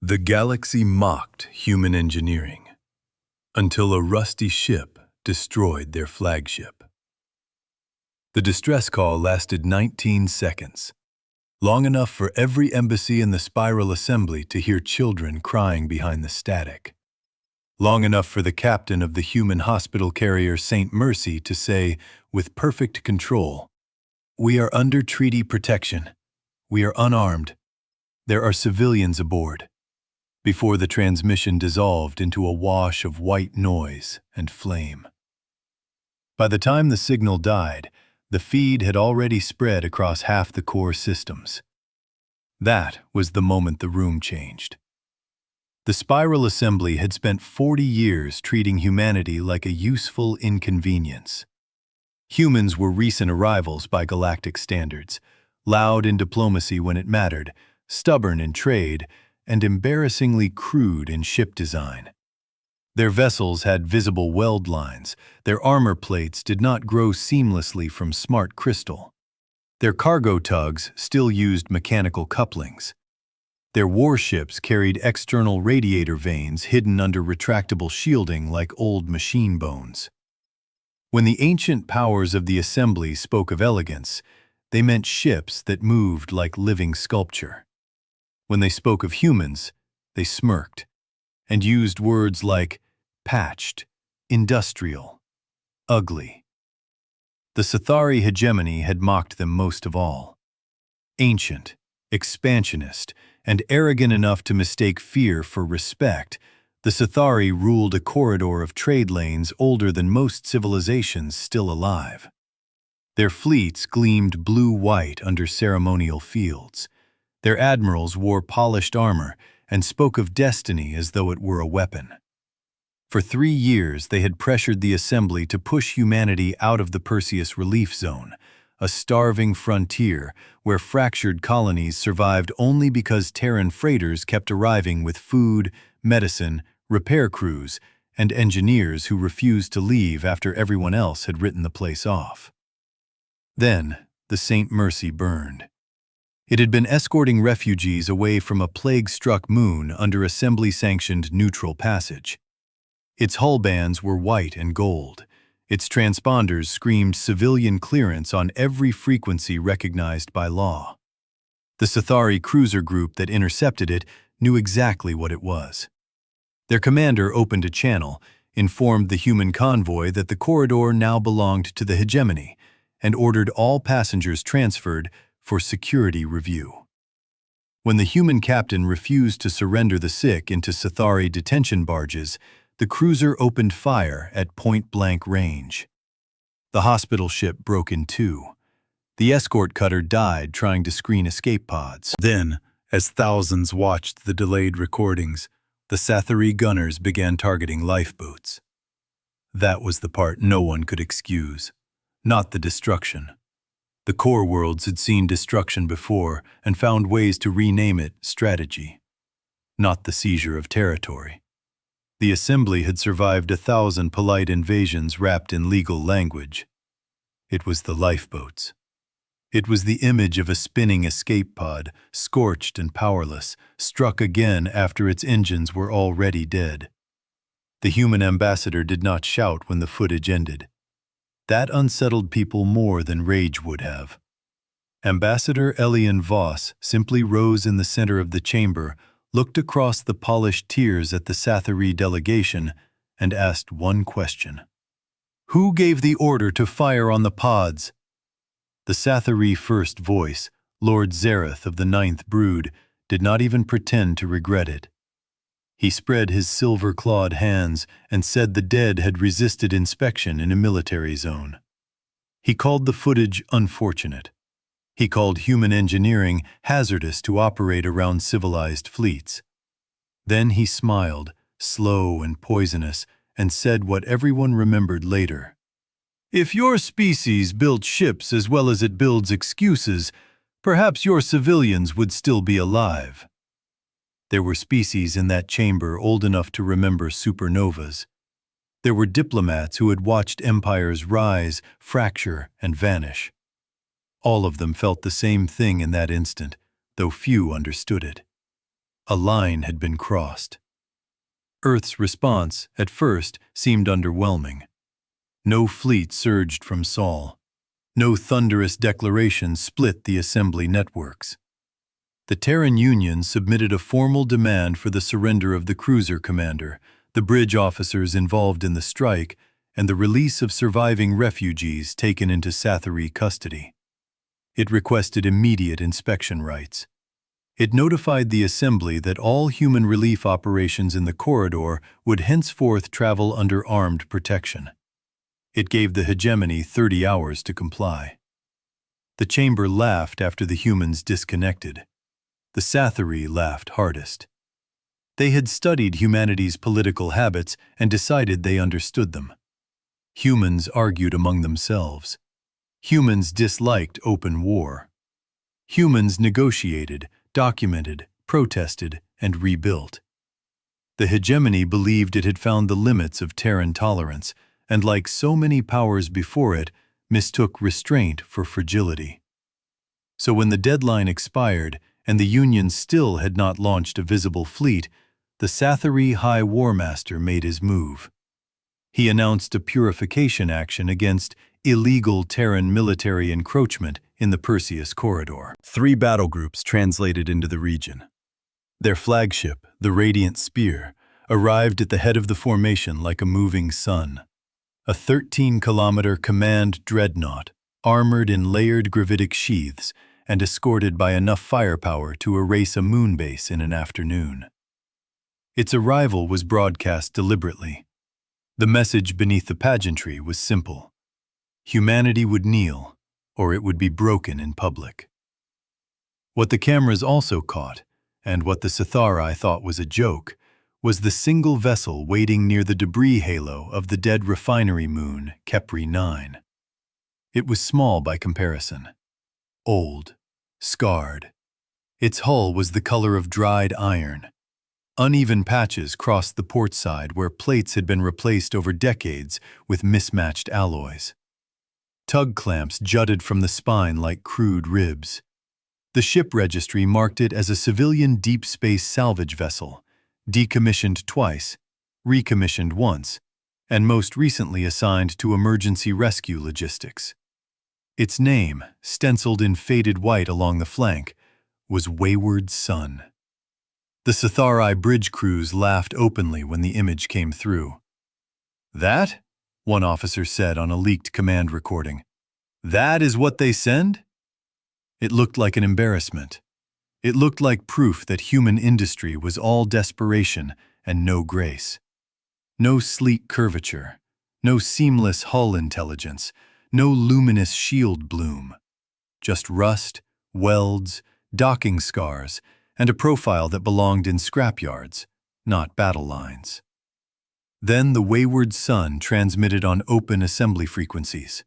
The galaxy mocked human engineering until a rusty ship destroyed their flagship. The distress call lasted 19 seconds, long enough for every embassy in the spiral assembly to hear children crying behind the static. Long enough for the captain of the human hospital carrier St. Mercy to say, with perfect control, "We are under treaty protection. We are unarmed. There are civilians aboard," before the transmission dissolved into a wash of white noise and flame. By the time the signal died, the feed had already spread across half the core systems. That was the moment the room changed. The spiral assembly had spent 40 years treating humanity like a useful inconvenience. Humans were recent arrivals by galactic standards, loud in diplomacy when it mattered, stubborn in trade, and embarrassingly crude in ship design. Their vessels had visible weld lines, their armor plates did not grow seamlessly from smart crystal. Their cargo tugs still used mechanical couplings. Their warships carried external radiator vanes hidden under retractable shielding like old machine bones. When the ancient powers of the assembly spoke of elegance, they meant ships that moved like living sculpture. When they spoke of humans, they smirked and used words like patched, industrial, ugly. The Sithari hegemony had mocked them most of all. Ancient, expansionist, and arrogant enough to mistake fear for respect, the Sithari ruled a corridor of trade lanes older than most civilizations still alive. Their fleets gleamed blue-white under ceremonial fields. Their admirals wore polished armor and spoke of destiny as though it were a weapon. For 3 years, they had pressured the assembly to push humanity out of the Perseus Relief Zone, a starving frontier where fractured colonies survived only because Terran freighters kept arriving with food, medicine, repair crews, and engineers who refused to leave after everyone else had written the place off. Then, the St. Mercy burned. It had been escorting refugees away from a plague-struck moon under assembly-sanctioned neutral passage. Its hull bands were white and gold. Its transponders screamed civilian clearance on every frequency recognized by law. The Sithari cruiser group that intercepted it knew exactly what it was. Their commander opened a channel, informed the human convoy that the corridor now belonged to the hegemony, and ordered all passengers transferred for security review. When the human captain refused to surrender the sick into Sithari detention barges, the cruiser opened fire at point-blank range. The hospital ship broke in two. The escort cutter died trying to screen escape pods. Then, as thousands watched the delayed recordings, the Sithari gunners began targeting lifeboats. That was the part no one could excuse, not the destruction. The core worlds had seen destruction before and found ways to rename it strategy, not the seizure of territory. The assembly had survived 1,000 polite invasions wrapped in legal language. It was the lifeboats. It was the image of a spinning escape pod, scorched and powerless, struck again after its engines were already dead. The human ambassador did not shout when the footage ended. That unsettled people more than rage would have. Ambassador Elian Voss simply rose in the center of the chamber, looked across the polished tiers at the Sithari delegation, and asked one question. "Who gave the order to fire on the pods?" The Sithari first voice, Lord Zareth of the Ninth Brood, did not even pretend to regret it. He spread his silver-clawed hands and said the dead had resisted inspection in a military zone. He called the footage unfortunate. He called human engineering hazardous to operate around civilized fleets. Then he smiled, slow and poisonous, and said what everyone remembered later. "If your species built ships as well as it builds excuses, perhaps your civilians would still be alive." There were species in that chamber old enough to remember supernovas. There were diplomats who had watched empires rise, fracture, and vanish. All of them felt the same thing in that instant, though few understood it. A line had been crossed. Earth's response, at first, seemed underwhelming. No fleet surged from Sol. No thunderous declaration split the assembly networks. The Terran Union submitted a formal demand for the surrender of the cruiser commander, the bridge officers involved in the strike, and the release of surviving refugees taken into Sathari custody. It requested immediate inspection rights. It notified the Assembly that all human relief operations in the corridor would henceforth travel under armed protection. It gave the hegemony 30 hours to comply. The chamber laughed after the humans disconnected. The Sathari laughed hardest. They had studied humanity's political habits and decided they understood them. Humans argued among themselves. Humans disliked open war. Humans negotiated, documented, protested, and rebuilt. The hegemony believed it had found the limits of Terran tolerance, and like so many powers before it, mistook restraint for fragility. So when the deadline expired and the Union still had not launched a visible fleet, the Sathari High War Master made his move. He announced a purification action against illegal Terran military encroachment in the Perseus corridor. 3 battle groups translated into the region. Their flagship, the Radiant Spear, arrived at the head of the formation like a moving sun. A 13-kilometer command dreadnought, armored in layered gravitic sheaths and escorted by enough firepower to erase a moon base in an afternoon. Its arrival was broadcast deliberately. The message beneath the pageantry was simple. Humanity would kneel, or it would be broken in public. What the cameras also caught, and what the Sathari thought was a joke, was the single vessel waiting near the debris halo of the dead refinery moon, Kepri 9. It was small by comparison. Old, scarred. Its hull was the color of dried iron. Uneven patches crossed the port side where plates had been replaced over decades with mismatched alloys. Tug clamps jutted from the spine like crude ribs. The ship registry marked it as a civilian deep space salvage vessel, decommissioned twice, recommissioned once, and most recently assigned to emergency rescue logistics. Its name, stenciled in faded white along the flank, was Wayward Sun. The Sathari bridge crews laughed openly when the image came through. "That?" one officer said on a leaked command recording. "That is what they send?" It looked like an embarrassment. It looked like proof that human industry was all desperation and no grace. No sleek curvature, no seamless hull intelligence, no luminous shield bloom. Just rust, welds, docking scars, and a profile that belonged in scrapyards, not battle lines. Then the Wayward Sun transmitted on open assembly frequencies.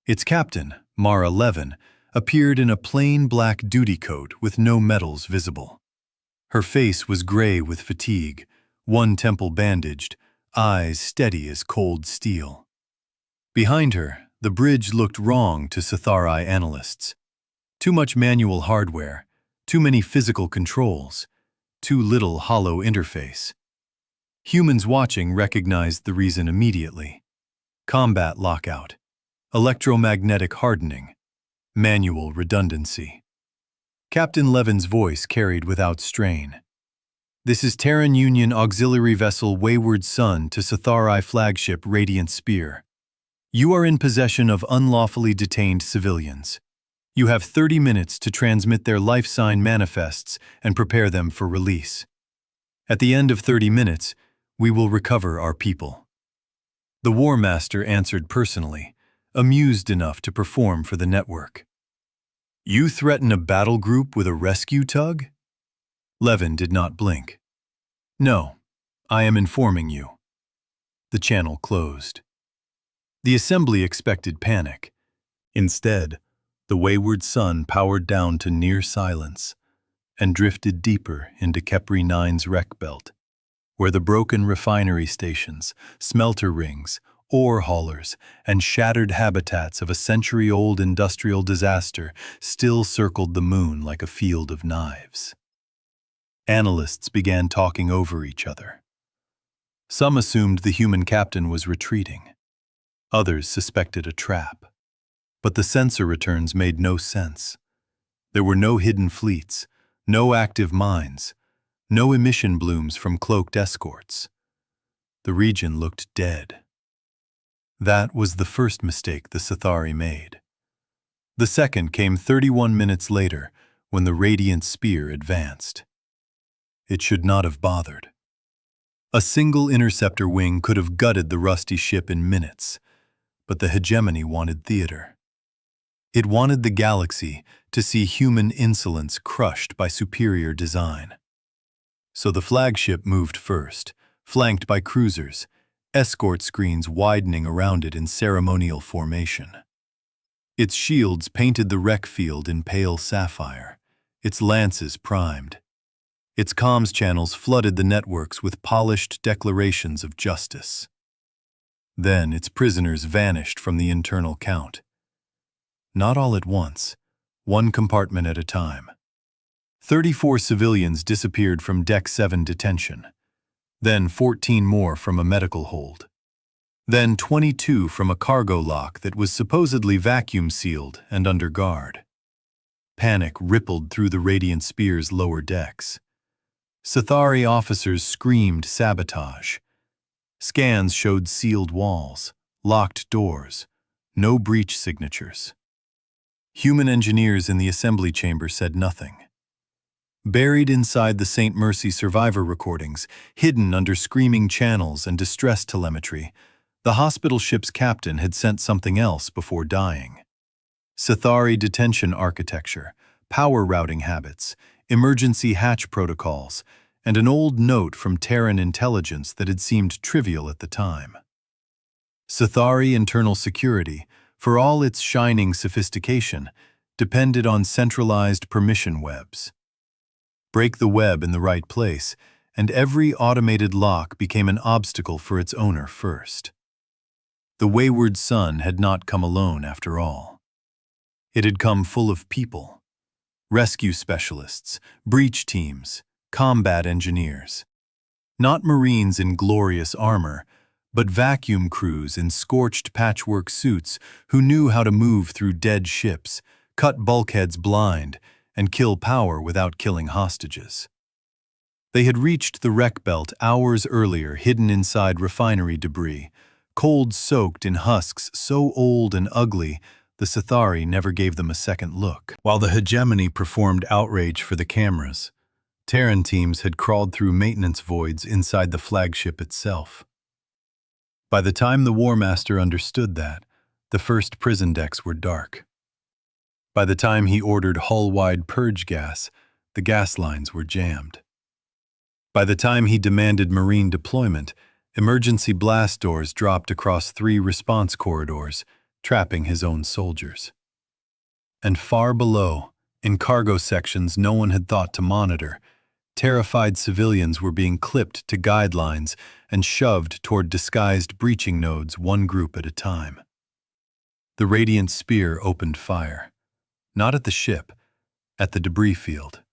Its captain, Mar 11, appeared in a plain black duty coat with no medals visible. Her face was gray with fatigue, one temple bandaged, eyes steady as cold steel. Behind her, the bridge looked wrong to Sathari analysts. Too much manual hardware, too many physical controls, too little hollow interface. Humans watching recognized the reason immediately. Combat lockout, electromagnetic hardening, manual redundancy. Captain Levin's voice carried without strain. "This is Terran Union auxiliary vessel Wayward Sun to Sathari flagship Radiant Spear. You are in possession of unlawfully detained civilians. You have 30 minutes to transmit their life sign manifests and prepare them for release. At the end of 30 minutes, we will recover our people." The War Master answered personally, amused enough to perform for the network. "You threaten a battle group with a rescue tug?" Levin did not blink. "No, I am informing you." The channel closed. The assembly expected panic. Instead, the Wayward Sun powered down to near silence and drifted deeper into Kepri 9's wreck belt, where the broken refinery stations, smelter rings, ore haulers, and shattered habitats of a century-old industrial disaster still circled the moon like a field of knives. Analysts began talking over each other. Some assumed the human captain was retreating. Others suspected a trap. But the sensor returns made no sense. There were no hidden fleets, no active mines, no emission blooms from cloaked escorts. The region looked dead. That was the first mistake the Sithari made. The second came 31 minutes later, when the radiant spear advanced. It should not have bothered. A single interceptor wing could have gutted the rusty ship in minutes, but the hegemony wanted theater. It wanted the galaxy to see human insolence crushed by superior design. So the flagship moved first, flanked by cruisers, escort screens widening around it in ceremonial formation. Its shields painted the wreck field in pale sapphire, its lances primed. Its comms channels flooded the networks with polished declarations of justice. Then its prisoners vanished from the internal count. Not all at once, one compartment at a time. 34 civilians disappeared from Deck 7 detention. Then 14 more from a medical hold. Then 22 from a cargo lock that was supposedly vacuum-sealed and under guard. Panic rippled through the Radiant Spear's lower decks. Sithari officers screamed sabotage. Scans showed sealed walls, locked doors, no breach signatures. Human engineers in the assembly chamber said nothing. Buried inside the St. Mercy survivor recordings, hidden under screaming channels and distress telemetry, the hospital ship's captain had sent something else before dying. Sithari detention architecture, power routing habits, emergency hatch protocols, and an old note from Terran intelligence that had seemed trivial at the time. Sithari internal security, for all its shining sophistication, depended on centralized permission webs. Break the web in the right place, and every automated lock became an obstacle for its owner first. The wayward son had not come alone after all. It had come full of people. Rescue specialists, breach teams, combat engineers. Not Marines in glorious armor, but vacuum crews in scorched patchwork suits who knew how to move through dead ships, cut bulkheads blind, and kill power without killing hostages. They had reached the wreck belt hours earlier, hidden inside refinery debris, cold-soaked in husks so old and ugly the Sithari never gave them a second look. While the hegemony performed outrage for the cameras, Terran teams had crawled through maintenance voids inside the flagship itself. By the time the War Master understood that, the first prison decks were dark. By the time he ordered hull-wide purge gas, the gas lines were jammed. By the time he demanded Marine deployment, emergency blast doors dropped across 3 response corridors, trapping his own soldiers. And far below, in cargo sections no one had thought to monitor, terrified civilians were being clipped to guidelines and shoved toward disguised breaching nodes one group at a time. The Radiant Spear opened fire. Not at the ship, at the debris field.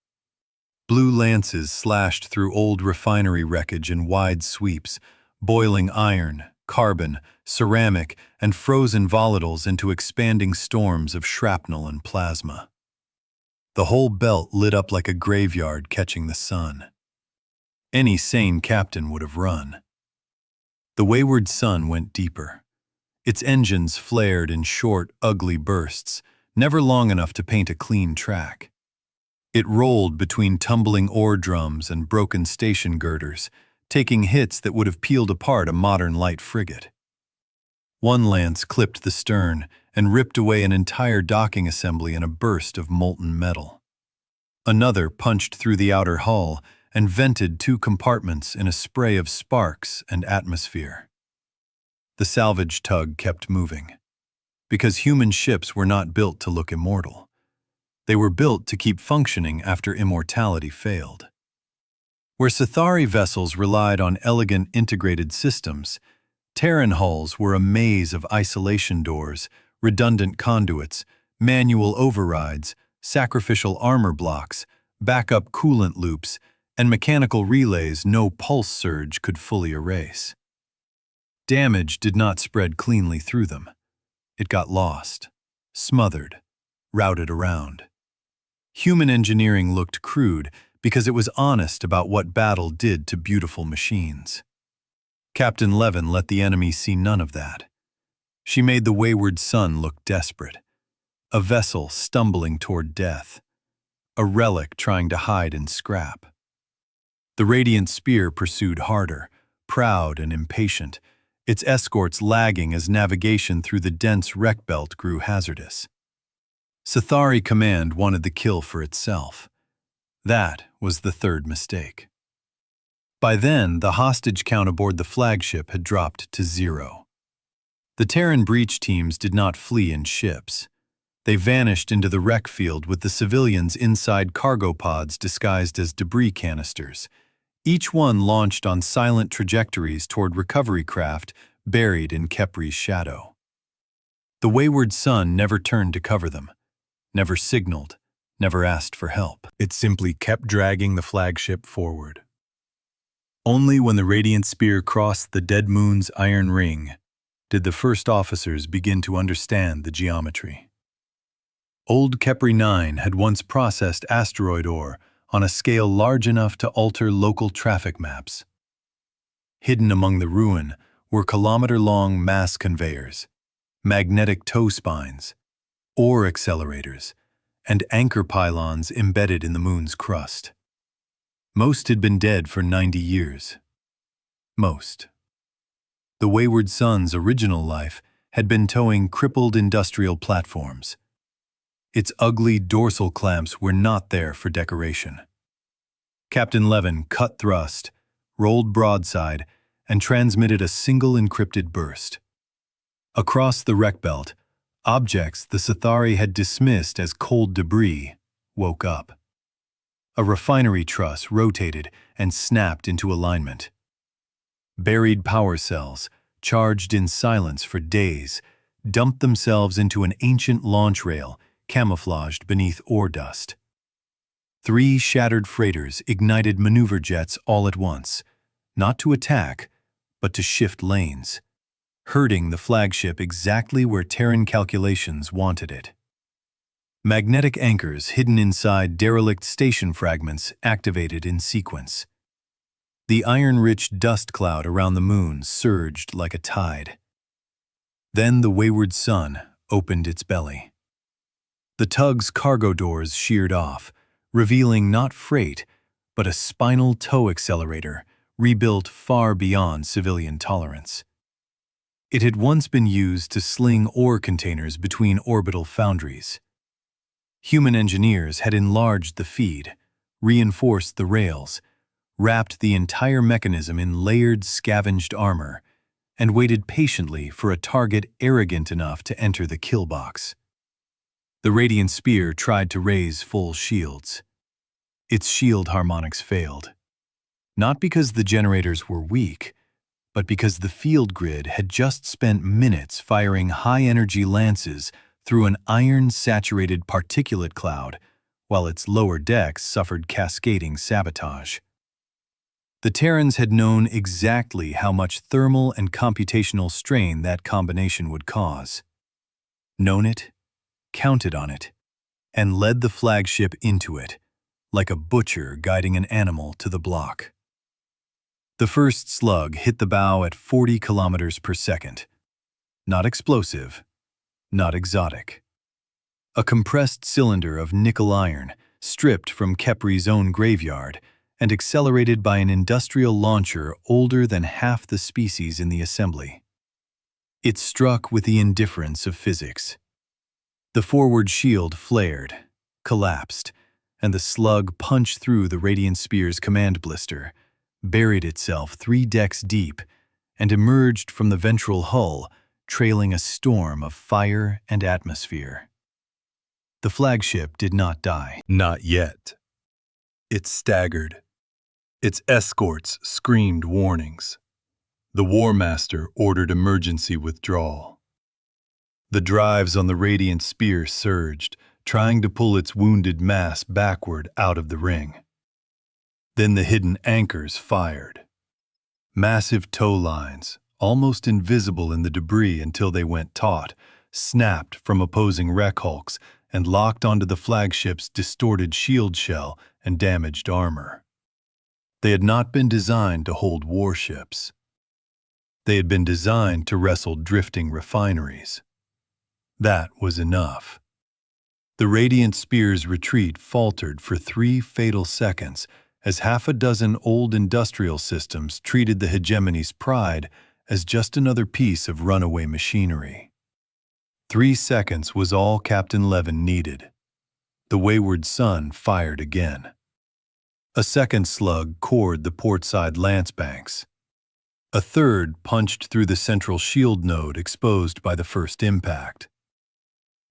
Blue lances slashed through old refinery wreckage in wide sweeps, boiling iron, carbon, ceramic, and frozen volatiles into expanding storms of shrapnel and plasma. The whole belt lit up like a graveyard catching the sun. Any sane captain would have run. The wayward sun went deeper. Its engines flared in short, ugly bursts, never long enough to paint a clean track. It rolled between tumbling ore drums and broken station girders, taking hits that would have peeled apart a modern light frigate. One lance clipped the stern and ripped away an entire docking assembly in a burst of molten metal. Another punched through the outer hull and vented 2 compartments in a spray of sparks and atmosphere. The salvage tug kept moving, because human ships were not built to look immortal. They were built to keep functioning after immortality failed. Where Sithari vessels relied on elegant integrated systems, Terran hulls were a maze of isolation doors, redundant conduits, manual overrides, sacrificial armor blocks, backup coolant loops, and mechanical relays no pulse surge could fully erase. Damage did not spread cleanly through them. It got lost, smothered, routed around. Human engineering looked crude because it was honest about what battle did to beautiful machines. Captain Levin let the enemy see none of that. She made the wayward sun look desperate, a vessel stumbling toward death, a relic trying to hide in scrap. The radiant spear pursued harder, proud and impatient, its escorts lagging as navigation through the dense wreck belt grew hazardous. Sithari Command wanted the kill for itself. That was the third mistake. By then, the hostage count aboard the flagship had dropped to 0. The Terran breach teams did not flee in ships. They vanished into the wreck field with the civilians inside cargo pods disguised as debris canisters, each one launched on silent trajectories toward recovery craft buried in Kepri's shadow. The wayward sun never turned to cover them, never signaled, never asked for help. It simply kept dragging the flagship forward. Only when the radiant spear crossed the dead moon's iron ring did the first officers begin to understand the geometry. Old Kepri 9 had once processed asteroid ore on a scale large enough to alter local traffic maps. Hidden among the ruin were kilometer-long mass conveyors, magnetic tow spines, ore accelerators, and anchor pylons embedded in the moon's crust. Most had been dead for 90 years. Most. The wayward sun's original life had been towing crippled industrial platforms. Its ugly dorsal clamps were not there for decoration. Captain Levin cut thrust, rolled broadside, and transmitted a single encrypted burst. Across the wreck belt, objects the Sithari had dismissed as cold debris woke up. A refinery truss rotated and snapped into alignment. Buried power cells, charged in silence for days, dumped themselves into an ancient launch rail camouflaged beneath ore dust. 3 shattered freighters ignited maneuver jets all at once, not to attack, but to shift lanes, herding the flagship exactly where Terran calculations wanted it. Magnetic anchors hidden inside derelict station fragments activated in sequence. The iron-rich dust cloud around the moon surged like a tide. Then the wayward sun opened its belly. The tug's cargo doors sheared off, revealing not freight, but a spinal tow accelerator rebuilt far beyond civilian tolerance. It had once been used to sling ore containers between orbital foundries. Human engineers had enlarged the feed, reinforced the rails, wrapped the entire mechanism in layered scavenged armor, and waited patiently for a target arrogant enough to enter the kill box. The radiant spear tried to raise full shields. Its shield harmonics failed. Not because the generators were weak, but because the field grid had just spent minutes firing high-energy lances through an iron-saturated particulate cloud, while its lower decks suffered cascading sabotage. The Terrans had known exactly how much thermal and computational strain that combination would cause. Known it, counted on it, and led the flagship into it, like a butcher guiding an animal to the block. The first slug hit the bow at 40 kilometers per second. Not explosive, not exotic. A compressed cylinder of nickel iron, stripped from Kepri's own graveyard, and accelerated by an industrial launcher older than half the species in the assembly. It struck with the indifference of physics. The forward shield flared, collapsed, and the slug punched through the radiant spear's command blister, buried itself 3 decks deep, and emerged from the ventral hull, trailing a storm of fire and atmosphere. The flagship did not die. Not yet. It staggered. Its escorts screamed warnings. The War Master ordered emergency withdrawal. The drives on the radiant spear surged, trying to pull its wounded mass backward out of the ring. Then the hidden anchors fired. Massive tow lines, almost invisible in the debris until they went taut, snapped from opposing wreck hulks and locked onto the flagship's distorted shield shell and damaged armor. They had not been designed to hold warships. They had been designed to wrestle drifting refineries. That was enough. The Radiant Spear's retreat faltered for 3 fatal seconds as half a dozen old industrial systems treated the hegemony's pride as just another piece of runaway machinery. 3 seconds was all Captain Levin needed. The wayward sun fired again. A second slug cored the portside lance banks. A third punched through the central shield node exposed by the first impact.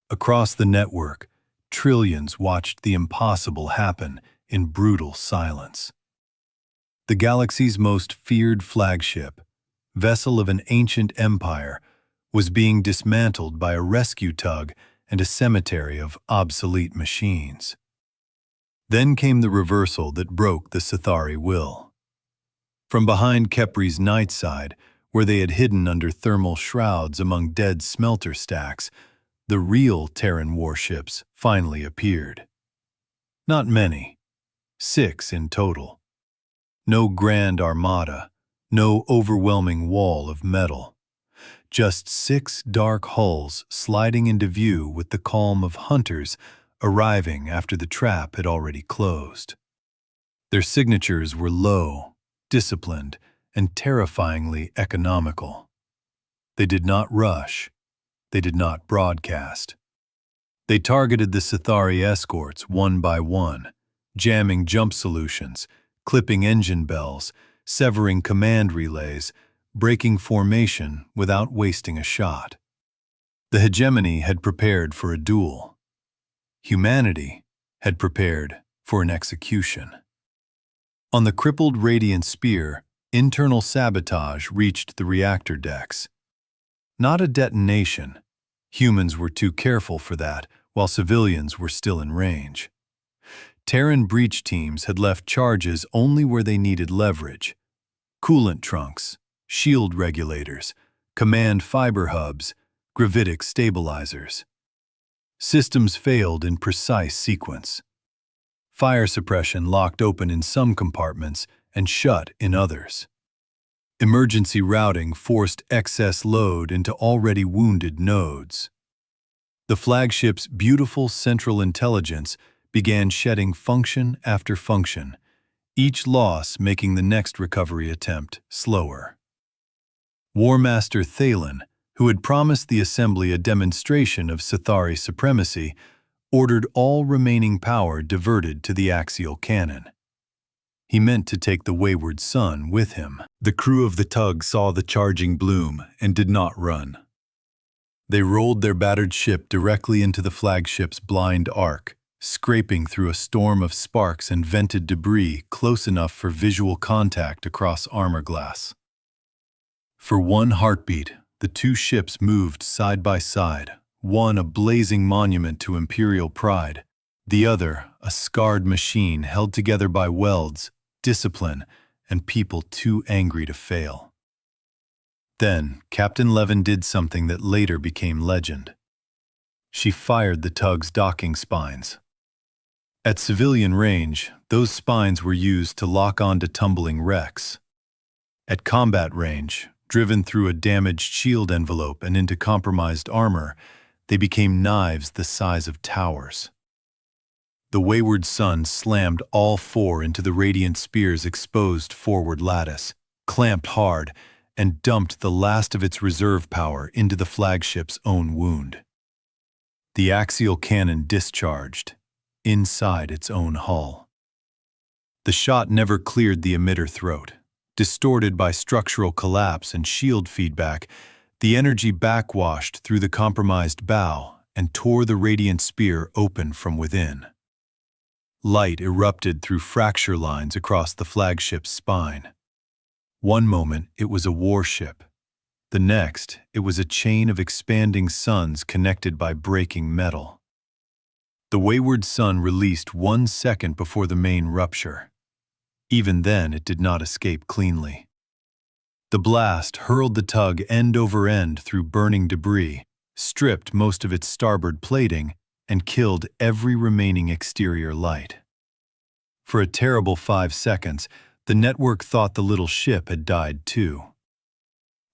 Across the network, trillions watched the impossible happen in brutal silence. The galaxy's most feared flagship, vessel of an ancient empire, was being dismantled by a rescue tug and a cemetery of obsolete machines. Then came the reversal that broke the Sithari will. From behind Kepri's night side, where they had hidden under thermal shrouds among dead smelter stacks, the real Terran warships finally appeared. Not many, 6 in total. No grand armada, no overwhelming wall of metal. Just 6 dark hulls sliding into view with the calm of hunters arriving after the trap had already closed. Their signatures were low, disciplined, and terrifyingly economical. They did not rush. They did not broadcast. They targeted the Sithari escorts one by one, jamming jump solutions, clipping engine bells, severing command relays, breaking formation without wasting a shot. The hegemony had prepared for a duel. Humanity had prepared for an execution. On the crippled Radiant Spear, internal sabotage reached the reactor decks. Not a detonation. Humans were too careful for that, while civilians were still in range. Terran breach teams had left charges only where they needed leverage. Coolant trunks, shield regulators, command fiber hubs, gravitic stabilizers. Systems failed in precise sequence. Fire suppression locked open in some compartments and shut in others. Emergency routing forced excess load into already wounded nodes. The flagship's beautiful central intelligence began shedding function after function, each loss making the next recovery attempt slower. War Master Thalen, who had promised the Assembly a demonstration of Sithari supremacy, ordered all remaining power diverted to the axial cannon. He meant to take the wayward sun with him. The crew of the tug saw the charging bloom and did not run. They rolled their battered ship directly into the flagship's blind arc, scraping through a storm of sparks and vented debris close enough for visual contact across armor glass. For one heartbeat, the 2 ships moved side by side, one a blazing monument to imperial pride, the other a scarred machine held together by welds, discipline, and people too angry to fail. Then, Captain Levin did something that later became legend. She fired the tug's docking spines. At civilian range, those spines were used to lock onto tumbling wrecks. At combat range, driven through a damaged shield envelope and into compromised armor, they became knives the size of towers. The wayward sun slammed all 4 into the Radiant Spear's exposed forward lattice, clamped hard, and dumped the last of its reserve power into the flagship's own wound. The axial cannon discharged, inside its own hull. The shot never cleared the emitter throat. Distorted by structural collapse and shield feedback, the energy backwashed through the compromised bow and tore the Radiant Spear open from within. Light erupted through fracture lines across the flagship's spine. One moment it was a warship. The next, it was a chain of expanding suns connected by breaking metal. The wayward sun released 1 second before the main rupture. Even then, it did not escape cleanly. The blast hurled the tug end over end through burning debris, stripped most of its starboard plating, and killed every remaining exterior light. For a terrible 5 seconds, the network thought the little ship had died too.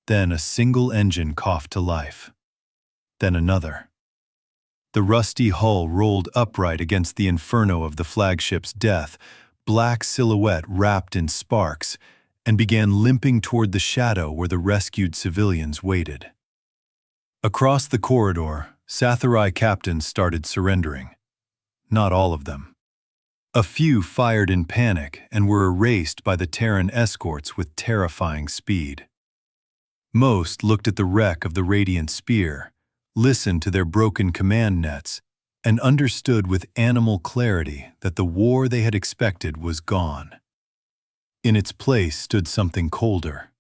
Then a single engine coughed to life. Then another. The rusty hull rolled upright against the inferno of the flagship's death, black silhouette wrapped in sparks, and began limping toward the shadow where the rescued civilians waited. Across the corridor, Sci-Fi captains started surrendering. Not all of them. A few fired in panic and were erased by the Terran escorts with terrifying speed. Most looked at the wreck of the Radiant Spear, listened to their broken command nets, and understood with animal clarity that the war they had expected was gone. In its place stood something colder.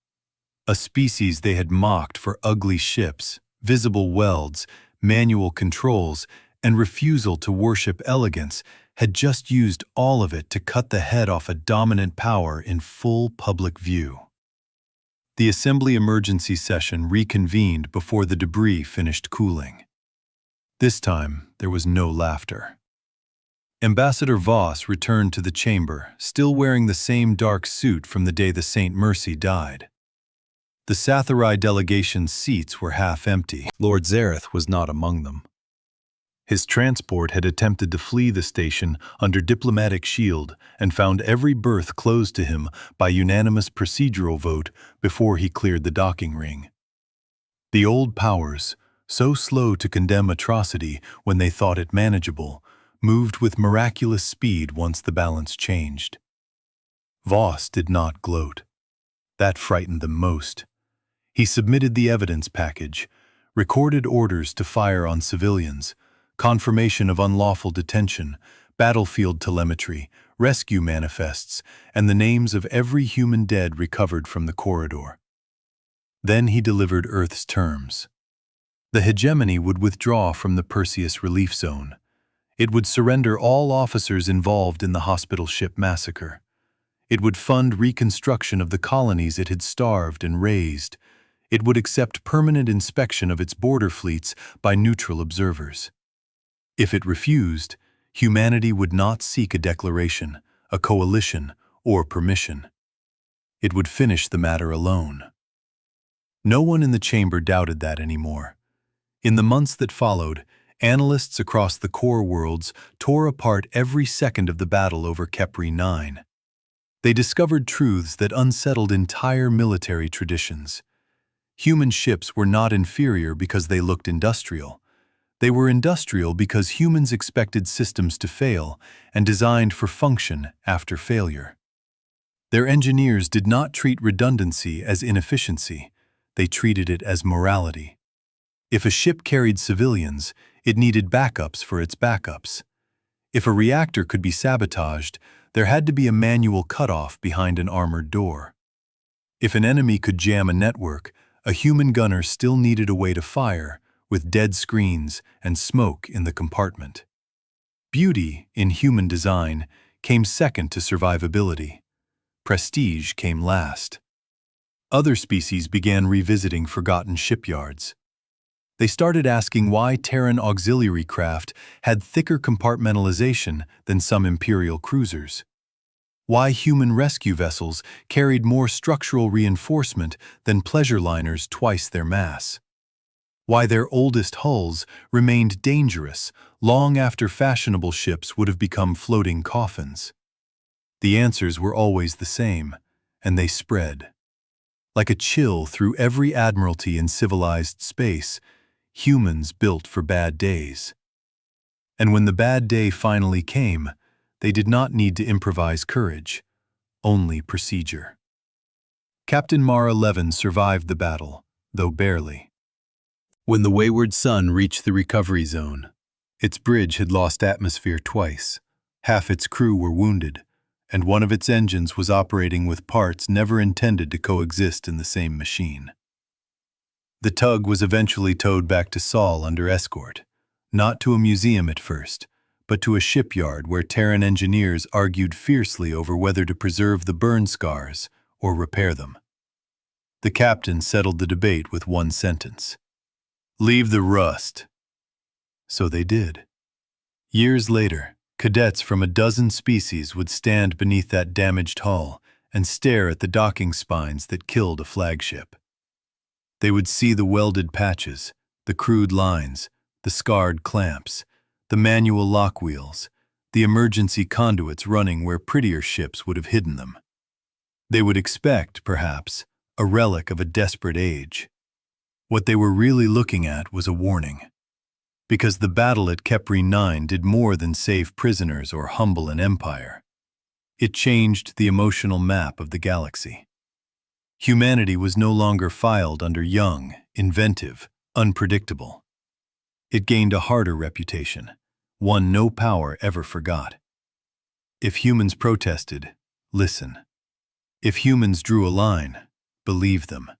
A species they had mocked for ugly ships, visible welds, manual controls, and refusal to worship elegance had just used all of it to cut the head off a dominant power in full public view. The Assembly emergency session reconvened before the debris finished cooling. This time, there was no laughter. Ambassador Voss returned to the chamber, still wearing the same dark suit from the day the Saint Mercy died. The Sci-Fi delegation's seats were half empty. Lord Zareth was not among them. His transport had attempted to flee the station under diplomatic shield and found every berth closed to him by unanimous procedural vote before he cleared the docking ring. The old powers, so slow to condemn atrocity when they thought it manageable, moved with miraculous speed once the balance changed. Voss did not gloat. That frightened them most. He submitted the evidence package, recorded orders to fire on civilians, confirmation of unlawful detention, battlefield telemetry, rescue manifests, and the names of every human dead recovered from the corridor. Then he delivered Earth's terms. The hegemony would withdraw from the Perseus relief zone. It would surrender all officers involved in the hospital ship massacre. It would fund reconstruction of the colonies it had starved and razed. It would accept permanent inspection of its border fleets by neutral observers. If it refused, humanity would not seek a declaration, a coalition, or permission. It would finish the matter alone. No one in the chamber doubted that anymore. In the months that followed, analysts across the core worlds tore apart every second of the battle over Kepri 9. They discovered truths that unsettled entire military traditions. Human ships were not inferior because they looked industrial. They were industrial because humans expected systems to fail and designed for function after failure. Their engineers did not treat redundancy as inefficiency. They treated it as morality. If a ship carried civilians, it needed backups for its backups. If a reactor could be sabotaged, there had to be a manual cutoff behind an armored door. If an enemy could jam a network, a human gunner still needed a way to fire, with dead screens and smoke in the compartment. Beauty, in human design, came second to survivability. Prestige came last. Other species began revisiting forgotten shipyards. They started asking why Terran auxiliary craft had thicker compartmentalization than some Imperial cruisers. Why human rescue vessels carried more structural reinforcement than pleasure liners twice their mass. Why their oldest hulls remained dangerous long after fashionable ships would have become floating coffins. The answers were always the same, and they spread. Like a chill through every admiralty in civilized space, humans built for bad days. And when the bad day finally came, they did not need to improvise courage, only procedure. Captain Mar 11 survived the battle, though barely. When the wayward sun reached the recovery zone, its bridge had lost atmosphere twice, half its crew were wounded, and one of its engines was operating with parts never intended to coexist in the same machine. The tug was eventually towed back to Sol under escort, not to a museum at first, but to a shipyard where Terran engineers argued fiercely over whether to preserve the burn scars or repair them. The captain settled the debate with one sentence: "Leave the rust." So they did. Years later, cadets from a dozen species would stand beneath that damaged hull and stare at the docking spines that killed a flagship. They would see the welded patches, the crude lines, the scarred clamps, the manual lock wheels, the emergency conduits running where prettier ships would have hidden them. They would expect, perhaps, a relic of a desperate age. What they were really looking at was a warning. Because the battle at Kepri 9 did more than save prisoners or humble an empire. It changed the emotional map of the galaxy. Humanity was no longer filed under young, inventive, unpredictable. It gained a harder reputation, one no power ever forgot. If humans protested, listen. If humans drew a line, believe them.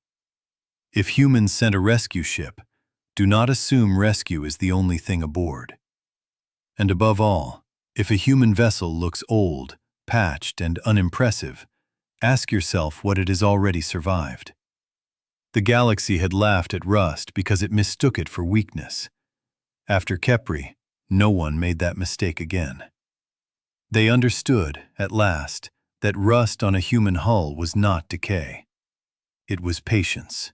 If humans sent a rescue ship, do not assume rescue is the only thing aboard. And above all, if a human vessel looks old, patched, and unimpressive, ask yourself what it has already survived. The galaxy had laughed at rust because it mistook it for weakness. After Kepri, no one made that mistake again. They understood, at last, that rust on a human hull was not decay. It was patience.